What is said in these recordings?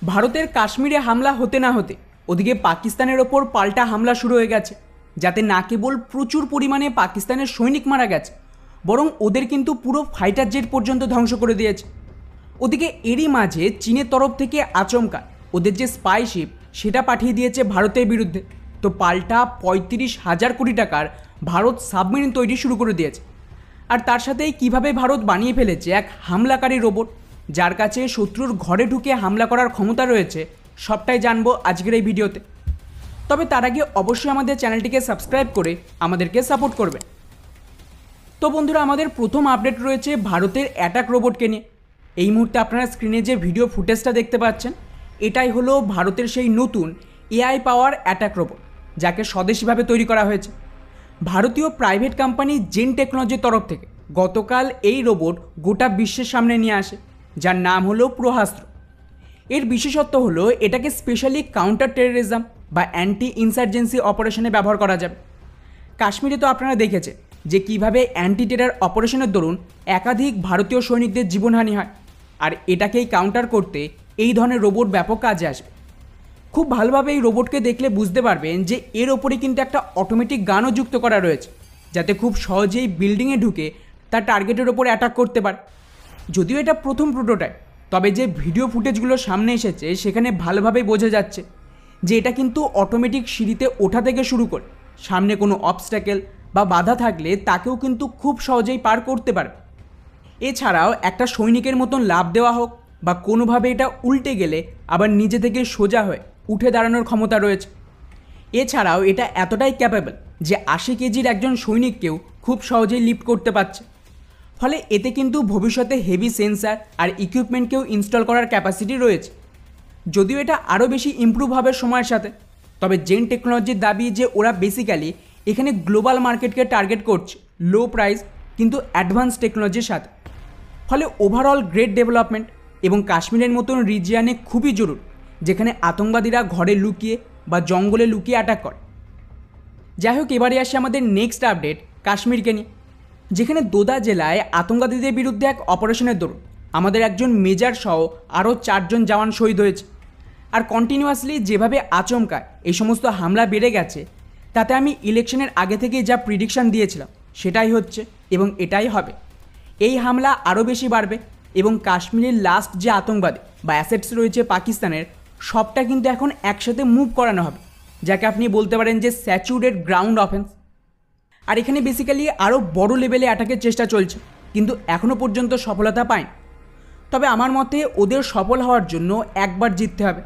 ভারতের কাশ্মীরে হামলা হতে না হতে ওদিকে পাকিস্তানের ওপর পাল্টা হামলা শুরু হয়ে গেছে, যাতে না কেবল প্রচুর পরিমাণে পাকিস্তানের সৈনিক মারা গেছে, বরং ওদের কিন্তু পুরো ফাইটার জেট পর্যন্ত ধ্বংস করে দিয়েছে। ওদিকে এরই মাঝে চীনের তরফ থেকে আচমকা ওদের যে স্পাই শিপ সেটা পাঠিয়ে দিয়েছে ভারতের বিরুদ্ধে। তো পাল্টা ৩৫,০০০ কোটি টাকার ভারত সাবমেরিন তৈরি শুরু করে দিয়েছে। আর তার সাথেই কীভাবে ভারত বানিয়ে ফেলেছে এক হামলাকারী রোবট, যার কাছে শত্রুর ঘরে ঢুকে হামলা করার ক্ষমতা রয়েছে, সবটাই জানবো আজকের এই ভিডিওতে। তবে তার আগে অবশ্যই আমাদের চ্যানেলটিকে সাবস্ক্রাইব করে আমাদেরকে সাপোর্ট করবেন। তো বন্ধুরা, আমাদের প্রথম আপডেট রয়েছে ভারতের অ্যাটাক রোবটকে নিয়ে। এই মুহূর্তে আপনারা স্ক্রিনে যে ভিডিও ফুটেজটা দেখতে পাচ্ছেন, এটাই হলো ভারতের সেই নতুন এআই পাওয়ার অ্যাটাক রোবট, যাকে স্বদেশীভাবে তৈরি করা হয়েছে। ভারতীয় প্রাইভেট কোম্পানি জেন টেকনোলজির তরফ থেকে গতকাল এই রোবট গোটা বিশ্বের সামনে নিয়ে আসে, যার নাম হলো প্রহাস্ত্র। এর বিশেষত্ব হলো এটাকে স্পেশালি কাউন্টার টেররিজম বা অ্যান্টি ইনসার্জেন্সি অপারেশনে ব্যবহার করা যাবে। কাশ্মীরে তো আপনারা দেখেছেন যে কীভাবে অ্যান্টি টেরর অপারেশনের দরুন একাধিক ভারতীয় সৈনিকদের জীবনহানি হয়, আর এটাকেই কাউন্টার করতে এই ধরনের রোবট ব্যাপক কাজে আসবে। খুব ভালোভাবে এই রোবটকে দেখলে বুঝতে পারবেন যে এর ওপরে কিন্তু একটা অটোমেটিক গানও যুক্ত করা রয়েছে, যাতে খুব সহজেই বিল্ডিংয়ে ঢুকে তার টার্গেটের ওপর অ্যাটাক করতে পারে। যদিও এটা প্রথম প্রোটোটাইপ, তবে যে ভিডিও ফুটেজগুলো সামনে এসেছে সেখানে ভালোভাবেই বোঝা যাচ্ছে যে এটা কিন্তু অটোমেটিক সিঁড়িতে ওঠা থেকে শুরু করে সামনে কোনো অবস্ট্যাকেল বা বাধা থাকলে তাকেও কিন্তু খুব সহজেই পার করতে পারে। এছাড়াও একটা সৈনিকের মতন লাফ দেওয়া হোক বা কোনোভাবে এটা উল্টে গেলে আবার নিজে থেকে সোজা হয়ে উঠে দাঁড়ানোর ক্ষমতা রয়েছে। এছাড়াও এটা এতটাই ক্যাপেবল যে ৮০ কেজির একজন সৈনিককেও খুব সহজেই লিফট করতে পারছে। ফলে এতে কিন্তু ভবিষ্যতে হেভি সেন্সার আর ইকুইপমেন্টকেও ইনস্টল করার ক্যাপাসিটি রয়েছে। যদিও এটা আরও বেশি ইমপ্রুভ হবে সময়ের সাথে, তবে জেন টেকনোলজির দাবি যে ওরা বেসিক্যালি এখানে গ্লোবাল মার্কেটকে টার্গেট করছে লো প্রাইস কিন্তু অ্যাডভান্স টেকনোলজির সাথে। ফলে ওভারঅল গ্রেট ডেভেলপমেন্ট, এবং কাশ্মীরের মতন রিজিয়ানে খুবই জরুরি, যেখানে আতঙ্কবাদীরা ঘরে লুকিয়ে বা জঙ্গলে লুকিয়ে অ্যাটাক করে। যাই হোক, এবারে আসে আমাদের নেক্সট আপডেট কাশ্মীরকে নিয়ে, যেখানে দোদা জেলায় আতঙ্কবাদীদের বিরুদ্ধে এক অপারেশনের দরুন আমাদের একজন মেজর সহ আরও ৪ জন জওয়ান শহীদ হয়েছে। আর কন্টিনিউয়াসলি যেভাবে আচমকায় এই সমস্ত হামলা বেড়ে গেছে, তাতে আমি ইলেকশনের আগে থেকেই যা প্রিডিকশান দিয়েছিলাম সেটাই হচ্ছে এবং এটাই হবে। এই হামলা আরও বেশি বাড়বে এবং কাশ্মীরের লাস্ট যে আতঙ্কবাদী বা অ্যাসেটস রয়েছে পাকিস্তানের, সবটা কিন্তু এখন একসাথে মুভ করানো হবে, যাকে আপনি বলতে পারেন যে স্যাচুরেটেড গ্রাউন্ড অফেন্স। আর এখানে বেসিক্যালি আরও বড় লেভেলে অ্যাটাকের চেষ্টা চলছে, কিন্তু এখনও পর্যন্ত সফলতা পায়নি। তবে আমার মতে ওদের সফল হওয়ার জন্য একবার জিততে হবে,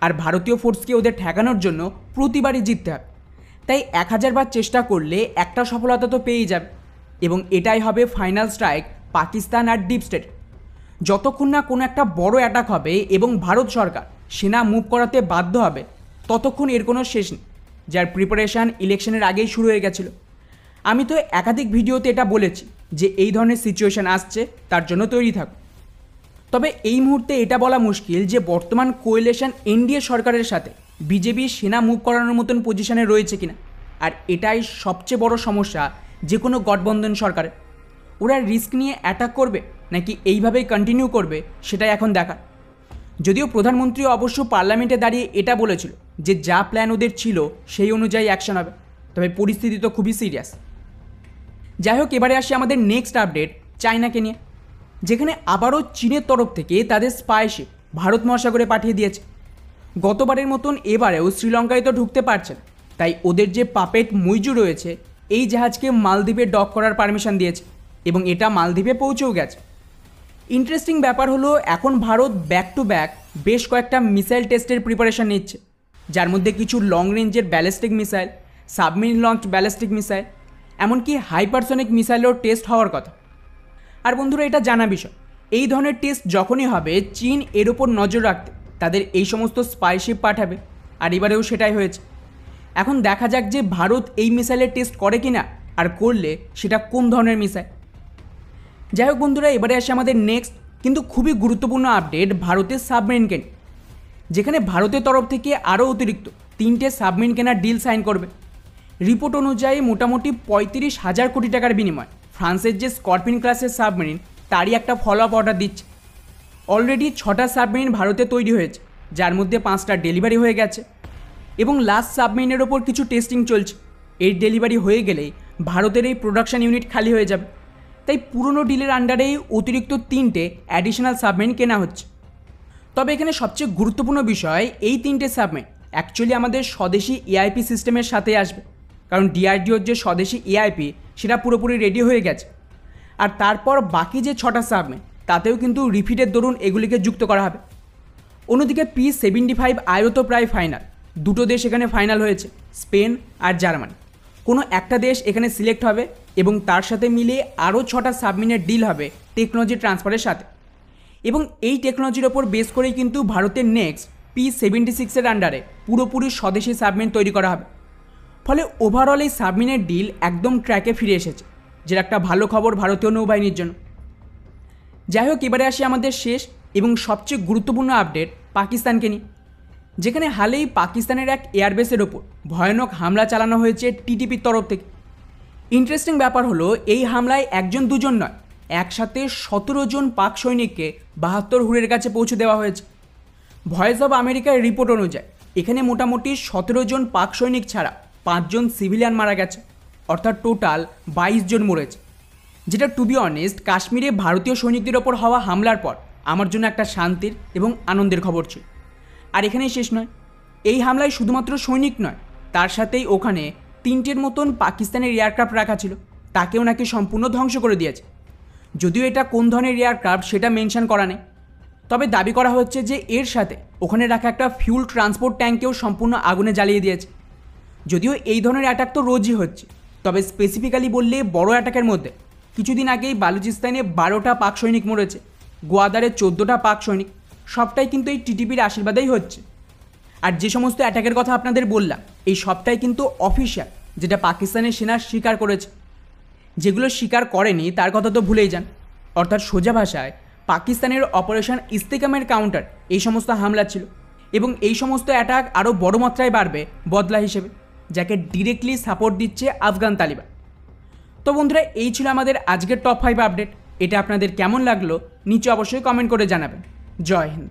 আর ভারতীয় ফোর্সকে ওদের ঠেকানোর জন্য প্রতিবারই জিততে হবে। তাই ১০০০ বার চেষ্টা করলে একটা সফলতা তো পেয়েই যাবে, এবং এটাই হবে ফাইনাল স্ট্রাইক পাকিস্তান আর ডিপ স্টেট। যতক্ষণ না কোনো একটা বড় অ্যাটাক হবে এবং ভারত সরকার সেনা মুভ করাতে বাধ্য হবে, ততক্ষণ এর কোনো শেষ নেই, যার প্রিপারেশান ইলেকশনের আগেই শুরু হয়ে গেছিলো। আমি তো একাধিক ভিডিওতে এটা বলেছি যে এই ধরনের সিচুয়েশান আসছে, তার জন্য তৈরি থাকুন। তবে এই মুহূর্তে এটা বলা মুশকিল যে বর্তমান কোয়েলেশন এনডিএ সরকারের সাথে বিজেপি সেনা মুভ করানোর মতন পজিশানে রয়েছে কিনা। আর এটাই সবচেয়ে বড় সমস্যা যে কোনো গঠবন্ধন সরকারের। ওরা রিস্ক নিয়ে অ্যাটাক করবে নাকি এইভাবেই কন্টিনিউ করবে, সেটাই এখন দেখার। যদিও প্রধানমন্ত্রী অবশ্য পার্লামেন্টে দাঁড়িয়ে এটা বলেছিল যে যা প্ল্যান ওদের ছিল সেই অনুযায়ী অ্যাকশন হবে, তবে পরিস্থিতি তো খুবই সিরিয়াস। যাই হোক, এবারে আসি আমাদের নেক্সট আপডেট চায়নাকে নিয়ে, যেখানে আবারও চীনের তরফ থেকে তাদের স্পাই শিপ ভারত মহাসাগরে পাঠিয়ে দিয়েছে। গতবারের মতন এবারেও শ্রীলঙ্কায় তো ঢুকতে পারছে না, তাই ওদের যে পাপেট মুইজু রয়েছে এই জাহাজকে মালদ্বীপে ডক করার পারমিশন দিয়েছে, এবং এটা মালদ্বীপে পৌঁছেও গেছে। ইন্টারেস্টিং ব্যাপার হলো এখন ভারত ব্যাক টু ব্যাক বেশ কয়েকটা মিসাইল টেস্টের প্রিপারেশন নিচ্ছে, যার মধ্যে কিছু লং রেঞ্জের ballistic missile, submarine launch ballistic missile, এমনকি হাইপারসনিক মিসাইলেরও টেস্ট হওয়ার কথা। আর বন্ধুরা, এটা জানা বিষয়, এই ধরনের টেস্ট যখনই হবে চীন এর ওপর নজর রাখতে তাদের এই সমস্ত স্পাইশিপ পাঠাবে, আর এবারেও সেটাই হয়েছে। এখন দেখা যাক যে ভারত এই মিসাইলের টেস্ট করে কিনা, আর করলে সেটা কোন ধরনের মিসাইল। যাই হোক বন্ধুরা, এবারে আসে আমাদের নেক্সট কিন্তু খুবই গুরুত্বপূর্ণ আপডেট ভারতের সাবমেরিনকে নিয়ে, যেখানে ভারতের তরফ থেকে আরও অতিরিক্ত 3টে সাবমেরিন কেনার ডিল সাইন করবে। রিপোর্ট অনুযায়ী মোটামুটি ৩৫,০০০ কোটি টাকার বিনিময় ফ্রান্সের যে স্করপিন ক্লাসের সাবমেরিন তারই একটা ফলো আপ অর্ডার দিচ্ছে। অলরেডি 6টা সাবমেরিন ভারতে তৈরি হয়েছে, যার মধ্যে 5টা ডেলিভারি হয়ে গেছে এবং লাস্ট সাবমেরিনের ওপর কিছু টেস্টিং চলছে। এর ডেলিভারি হয়ে গেলেই ভারতের এই প্রোডাকশন ইউনিট খালি হয়ে যাবে। তাই পুরনো ডিলের আন্ডারেই অতিরিক্ত 3টে অ্যাডিশনাল সাবমেরিন কেনা হচ্ছে। তবে এখানে সবচেয়ে গুরুত্বপূর্ণ বিষয়, এই 3টে সাবমেরিন অ্যাকচুয়ালি আমাদের স্বদেশি এআইপি সিস্টেমের সাথে আসবে, কারণ ডিআরডিওর যে স্বদেশি এআইপি সেটা পুরোপুরি রেডি হয়ে গেছে। আর তারপর বাকি যে 6টা সাবমেরিন তাতেও কিন্তু রিফিটের দরুন এগুলিকে যুক্ত করা হবে। অন্যদিকে P-75 আইও তো প্রায় ফাইনাল। 2টো দেশ এখানে ফাইনাল হয়েছে, স্পেন আর জার্মানি। কোনো একটা দেশ এখানে সিলেক্ট হবে এবং তার সাথে মিলিয়ে আরও 6টা সাবমেরিনের ডিল হবে টেকনোলজি ট্রান্সফারের সাথে। এবং এই টেকনোলজির ওপর বেস করেই কিন্তু ভারতের নেক্সট P-76 আন্ডারে পুরোপুরি স্বদেশি সাবমেরিন তৈরি করা হবে। ফলে ওভারঅল এই সাবমেরিনের ডিল একদম ট্র্যাকে ফিরে এসেছে, যেটা একটা ভালো খবর ভারতীয় নৌবাহিনীর জন্য। যাই হোক, এবারে আসি আমাদের শেষ এবং সবচেয়ে গুরুত্বপূর্ণ আপডেট পাকিস্তানকে নিয়ে, যেখানে হালেই পাকিস্তানের এক এয়ারবেসের ওপর ভয়ানক হামলা চালানো হয়েছে টিটিপির তরফ থেকে। ইন্টারেস্টিং ব্যাপার হলো, এই হামলায় 1-2 নয়, একসাথে 17 জন পাক সৈনিককে 72 হুরের কাছে পৌঁছে দেওয়া হয়েছে। ভয়েস অব আমেরিকার রিপোর্ট অনুযায়ী এখানে মোটামুটি 17 জন পাক সৈনিক ছাড়া 5 জন সিভিলিয়ান মারা গেছে, অর্থাৎ টোটাল 22 জন মরেছে। যেটা টু বি অনেস্ট কাশ্মীরে ভারতীয় সৈনিকদের ওপর হওয়া হামলার পর আমার জন্য একটা শান্তির এবং আনন্দের খবর ছিল। আর এখানেই শেষ নয়, এই হামলায় শুধুমাত্র সৈনিক নয়, তার সাথেই ওখানে 3টের মতন পাকিস্তানের এয়ারক্রাফট রাখা ছিল, তাকেও নাকি সম্পূর্ণ ধ্বংস করে দিয়েছে। যদিও এটা কোন ধরনের এয়ারক্রাফট সেটা মেনশন করা নেই, তবে দাবি করা হচ্ছে যে এর সাথে ওখানে রাখা একটা ফিউল ট্রান্সপোর্ট ট্যাঙ্কেও সম্পূর্ণ আগুনে জ্বালিয়ে দিয়েছে। যদিও এই ধরনের অ্যাটাক তো রোজই হচ্ছে, তবে স্পেসিফিক্যালি বললে বড় অ্যাটাকের মধ্যে কিছুদিন আগেই বালুচিস্তানে 12টা পাক সৈনিক মরেছে, গোয়াদারে 14টা পাক সৈনিক, সবটাই কিন্তু এই টিটিপির আশীর্বাদেই হচ্ছে। আর যে সমস্ত অ্যাটাকের কথা আপনাদের বললাম, এই সবটাই কিন্তু অফিশিয়াল, যেটা পাকিস্তানের সেনা স্বীকার করেছে। যেগুলো স্বীকার করেনি তার কথা তো ভুলেই যান। অর্থাৎ সোজা ভাষায় পাকিস্তানের অপারেশন ইস্তেকামের কাউন্টার এই সমস্ত হামলা ছিল, এবং এই সমস্ত অ্যাটাক আরও বড় মাত্রায় বাড়বে বদলা হিসেবে, যাকে ডিরেক্টলি সাপোর্ট দিচ্ছে আফগান তালিবান। তো বন্ধুরা, এই ছিল আমাদের আজকের টপ 5 আপডেট। এটা আপনাদের কেমন লাগলো নিচে অবশ্যই কমেন্ট করে জানাবেন। জয় হিন্দ।